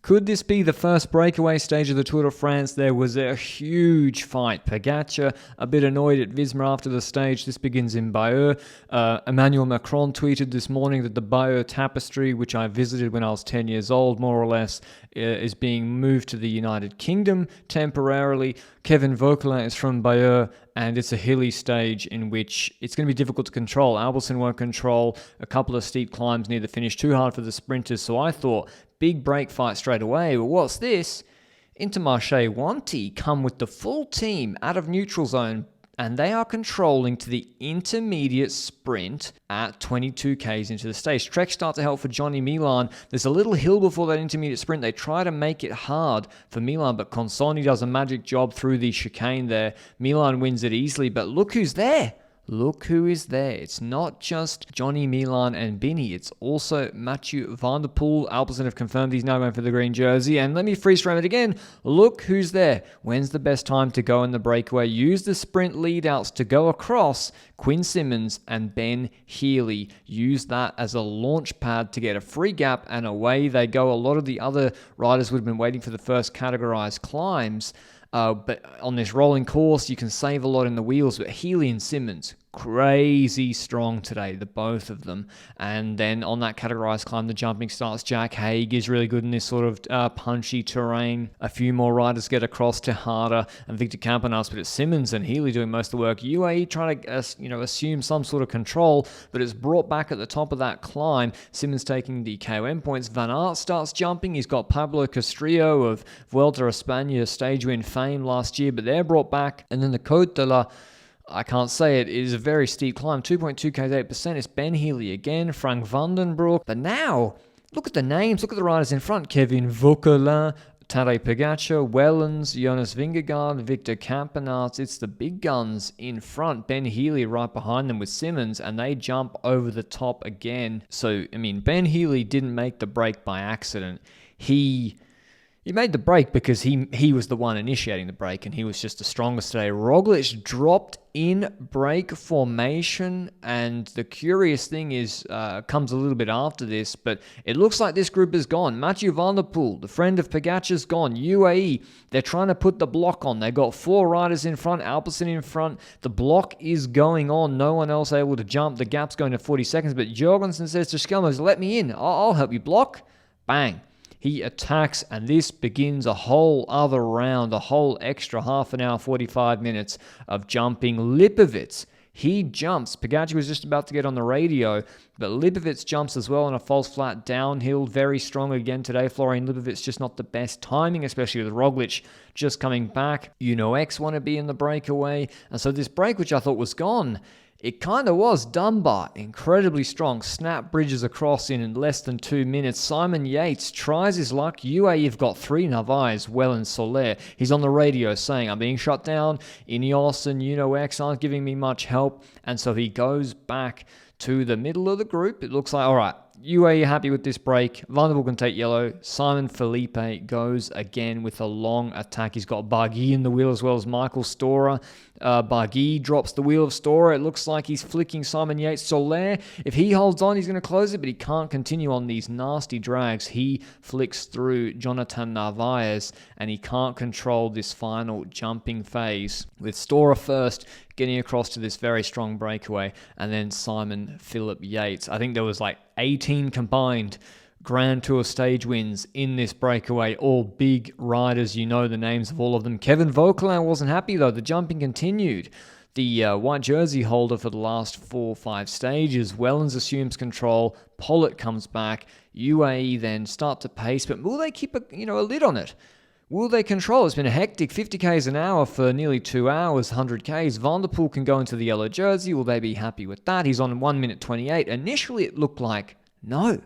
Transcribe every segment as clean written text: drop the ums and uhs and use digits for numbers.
Could this be the first breakaway stage of the Tour de France? There was a huge fight. Pogacar a bit annoyed at Visma after the stage. This begins in Bayeux. Emmanuel Macron tweeted this morning that the Bayeux Tapestry, which I visited when I was 10 years old, more or less, is being moved to the United Kingdom temporarily. Kevin Vauquelin is from Bayeux, and it's a hilly stage in which it's going to be difficult to control. Albertson won't control a couple of steep climbs near the finish, too hard for the sprinters, so I thought big break fight straight away. But what's this? Intermarché Wanty come with the full team out of neutral zone, and they are controlling to the intermediate sprint at 22 Ks into the stage. Trek start to help for Johnny Milan. There's a little hill before that intermediate sprint. They try to make it hard for Milan, but Consonni does a magic job through the chicane there. Milan wins it easily, but look who's there. Look who is there. It's not just Johnny Milan and Binny. It's also Mathieu van der Poel. Alpecin have confirmed he's now going for the green jersey. And let me freeze frame it again. Look who's there. When's the best time to go in the breakaway? Use the sprint lead-outs to go across. Quinn Simmons and Ben Healy use that as a launch pad to get a free gap, and away they go. A lot of the other riders would have been waiting for the first categorized climbs. But on this rolling course, you can save a lot in the wheels. But Healy and Simmons, crazy strong today, the both of them. And then on that categorized climb, the jumping starts. Jack Haig is really good in this sort of punchy terrain. A few more riders get across to Harder and Victor Campenas, but it's Simmons and Healy doing most of the work. UAE trying to assume some sort of control, but it's brought back at the top of that climb. Simmons taking the KOM points. Van Aert starts jumping. He's got Pablo Castrillo of Vuelta a España stage win fame last year, but they're brought back. And then the Côte de la... I can't say it is a very steep climb, 2.2 Ks, 8%. It's Ben Healy again, Frank Vandenbroek. But now, look at the names, look at the riders in front. Kevin Vauquelin, Tadej Pogacar, Wellens, Jonas Vingegaard, Victor Campenaerts. It's the big guns in front. Ben Healy right behind them with Simmons, and they jump over the top again. So, Ben Healy didn't make the break by accident. He made the break because he was the one initiating the break, and he was just the strongest today. Roglic dropped in break formation, and the curious thing is, comes a little bit after this, but it looks like this group is gone. Mathieu van der Poel, the friend of Pogacar's, gone. UAE, they're trying to put the block on. They've got 4 riders in front, Alpecin in front. The block is going on. No one else able to jump. The gap's going to 40 seconds, but Jorgensen says to Skelmos, let me in. I'll help you block. Bang. He attacks, and this begins a whole other round, a whole extra half an hour, 45 minutes of jumping. Lipovitz, he jumps. Pogacar was just about to get on the radio, but Lipovitz jumps as well on a false flat downhill. Very strong again today. Florian Lipovitz just not the best timing, especially with Roglic just coming back. X want to be in the breakaway, and so this break, which I thought was gone, it kind of was. Dunbar, incredibly strong. Snap bridges across in less than 2 minutes. Simon Yates tries his luck. UAE have got 3 Narvaez, Wellens, Soler. He's on the radio saying, I'm being shut down. Ineos and X aren't giving me much help. And so he goes back to the middle of the group. It looks like, all right, UAE happy with this break. Van der Poel can take yellow. Simon Felipe goes again with a long attack. He's got Barguil in the wheel as well as Michael Storer. Barguil drops the wheel of Storer. It looks like he's flicking Simon Yates. Soler, if he holds on, he's going to close it, but he can't continue on these nasty drags. He flicks through Jonathan Narvaez, and he can't control this final jumping phase. With Storer first, getting across to this very strong breakaway, and then Simon Philip Yates. I think there was 18 combined Grand Tour stage wins in this breakaway, all big riders. You know the names of all of them. Kevin Vauquelin wasn't happy though. The jumping continued. The white jersey holder for the last 4 or 5 stages. Wellens assumes control. Pollitt comes back. UAE then start to pace, but will they keep a lid on it? Will they control? It's been a hectic 50 Ks an hour for nearly 2 hours, 100 Ks. Van der Poel can go into the yellow jersey. Will they be happy with that? He's on 1 minute 28. Initially, it looked like no,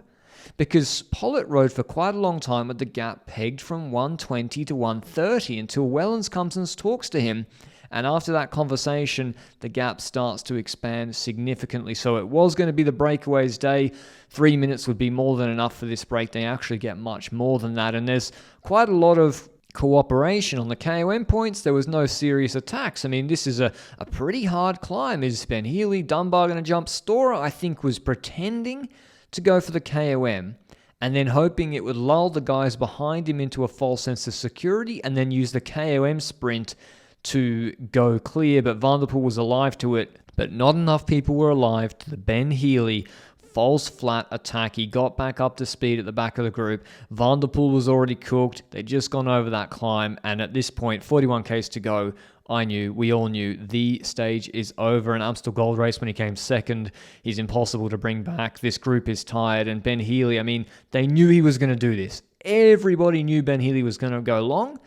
because Pollitt rode for quite a long time with the gap pegged from 120 to 130 until Wellens comes and talks to him. And after that conversation, the gap starts to expand significantly. So it was going to be the breakaways day. 3 minutes would be more than enough for this break. They actually get much more than that. And there's quite a lot of cooperation on the KOM points. There was no serious attacks. This is a pretty hard climb. Is Ben Healy, Dunbar going to jump? Storer, I think, was pretending to go for the KOM. and then hoping it would lull the guys behind him into a false sense of security and then use the KOM sprint to go clear. But Van der Poel was alive to it, but not enough people were alive to the Ben Healy false flat attack. He got back up to speed at the back of the group. Van der Poel was already cooked. They'd just gone over that climb, and at this point, 41Ks to go, we all knew the stage is over. An Amstel Gold Race when he came second, he's impossible to bring back. This group is tired, and Ben Healy, they knew he was going to do this. Everybody knew Ben Healy was going to go long,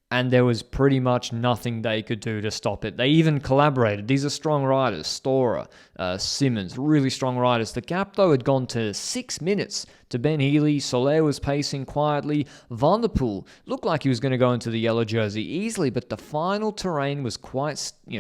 and there was pretty much nothing they could do to stop it. They even collaborated. These are strong riders. Storer, Simmons, really strong riders. The gap, though, had gone to 6 minutes to Ben Healy. Soler was pacing quietly. Van der Poel looked like he was going to go into the yellow jersey easily, but the final terrain was quite,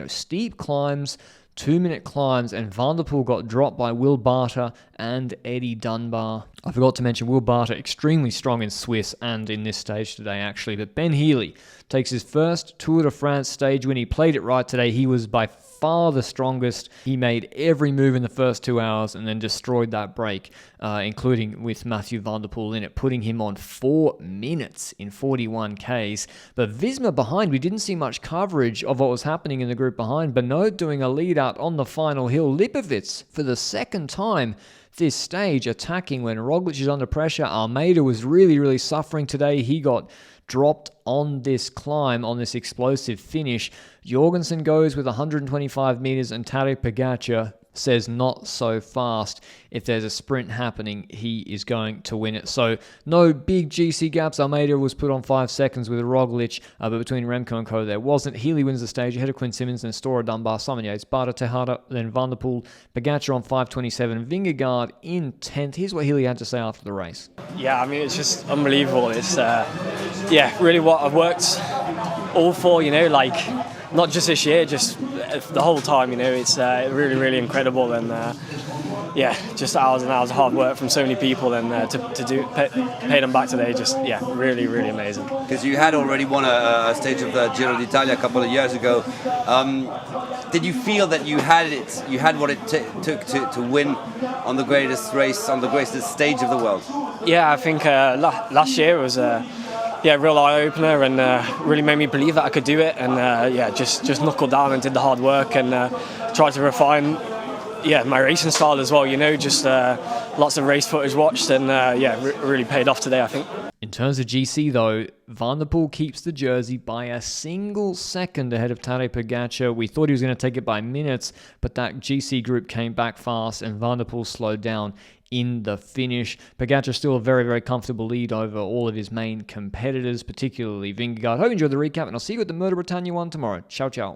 steep climbs, 2-minute climbs, and Van der Poel got dropped by Will Barter and Eddie Dunbar. I forgot to mention Will Barter, extremely strong in Swiss and in this stage today, actually. But Ben Healy takes his first Tour de France stage win. He played it right today. He was by far the strongest. He made every move in the first 2 hours and then destroyed that break, including with Mathieu van der Poel in it, putting him on 4 minutes in 41Ks. But Visma behind, we didn't see much coverage of what was happening in the group behind. Benoit doing a lead out on the final hill. Lipovitz, for the second time this stage, attacking when Roglic is under pressure. Almeida was really, really suffering today. He got dropped on this climb, on this explosive finish. Jorgensen goes with 125 meters, and Tadej Pogacar says not so fast. If there's a sprint happening, he is going to win it. So no big GC gaps. Almeida was put on 5 seconds with Roglic, but between Remco and Co there wasn't. Healy wins the stage ahead of Quinn Simmons, then Storer, Dunbar, Simon Yates, Barter, Tejada, then Van der Poel, Pogacar on 5:27, Vingegaard in 10th. Here's what Healy had to say after the race. Yeah, it's just unbelievable. It's really what I've worked all for, not just this year, just the whole time, it's really, really incredible. And just hours and hours of hard work from so many people, and to pay them back today, really, really amazing. Because you had already won a stage of the Giro d'Italia a couple of years ago. Did you feel that you had what it took to win on the greatest race, on the greatest stage of the world? Yeah, I think last year was real eye-opener, and really made me believe that I could do it, and just knuckled down and did the hard work, and tried to refine my racing style as well, just lots of race footage watched, and really paid off today, I think. In terms of GC though, Van der Poel keeps the jersey by a single second ahead of Tadej Pogacar. We thought he was going to take it by minutes, but that GC group came back fast and Van der Poel slowed down in the finish. Pogacar still a very, very comfortable lead over all of his main competitors, particularly Vingegaard. Hope you enjoyed the recap, and I'll see you at the Murder Britannia one tomorrow. Ciao, ciao.